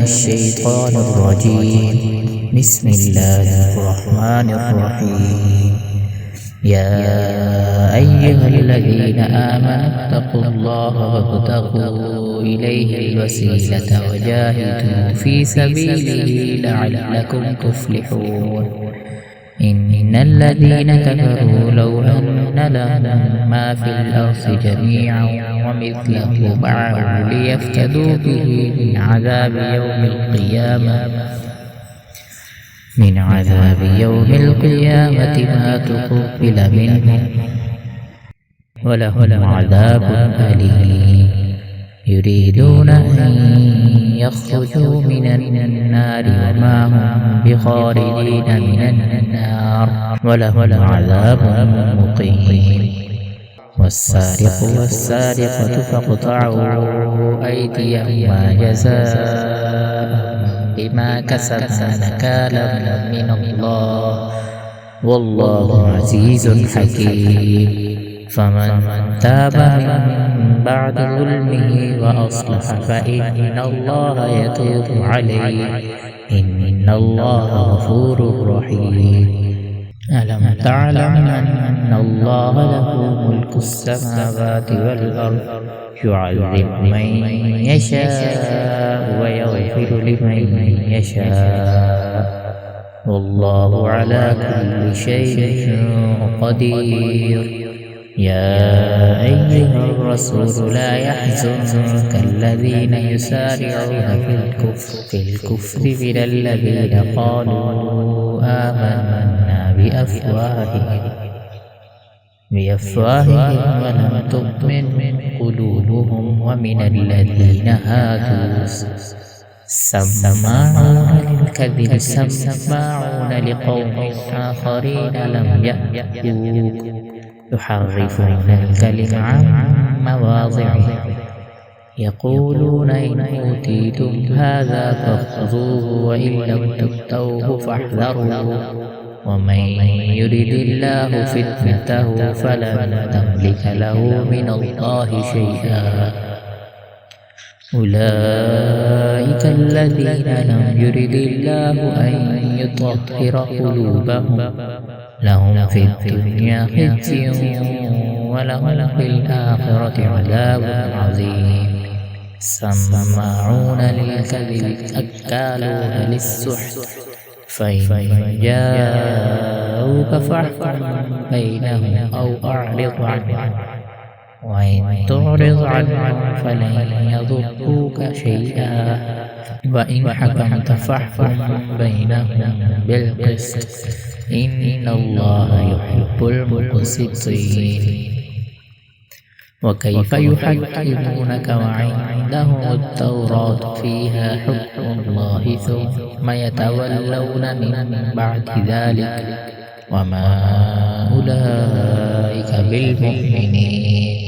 الشيطان الرجيم. بسم الله الرحمن الرحيم. يا أيها الذين آمنوا اتقوا الله وابتغوا إليه الوسيلة وجاهدوا في سبيله لعلكم تفلحون. إن الذين كفروا لو أن لهم ما في الأرض جميعا ومثله معه ليفتدوا به من عذاب يوم القيامة ما تقبل منهم ولهم عذاب أليم. يريدون أن يخرجوا من النار وما هم بخارجين من النار ولهم عذاب مقيم. والسارق والسارقة فاقطعوا أيديهما جزاء بما كسبا نكالا من الله والله عزيز حكيم. فمن تاب من بعد ظلمه وأصلح فإن الله يتوب عليه إن الله غفور رحيم. ألم تعلم أن الله له ملك السماوات والأرض يعذب من يشاء ويغفر لمن يشاء والله على كل شيء قدير. يا أيها الرسول لا يحزنك الذين يسارعون في الكفر من الذين قالوا آمنا بأفواههم ولم تؤمن قلوبهم ومن الذين هادوا سماعون للكذب سماعون لقوم آخرين لم يأتوك يحرفون الكلم عن مواضعه يقولون إن أوتيتم هذا فخذوه وإن لم تؤتوه فاحذروا ومن يرد الله فتنته فلن تملك له من الله شيئا. أولئك الذين لم يرد الله أن يطهر قلوبهم لهم في الدنيا خزي ولهم في الآخرة عذاب عظيم. سماعون للكذب أكالون للسحت فإن جاءوك فاحكم بينهم أو أعرض عنهم وإن تعرض عنهم فلن يضروك شيئا وإن حكمت فاحكم بينهم بالقسط إن الله يحب المقسطين. وكيف يحكمونك وعندهم التوراة فيها حكم الله ثم يتولون من بعد ذلك وما أولئك بالمؤمنين.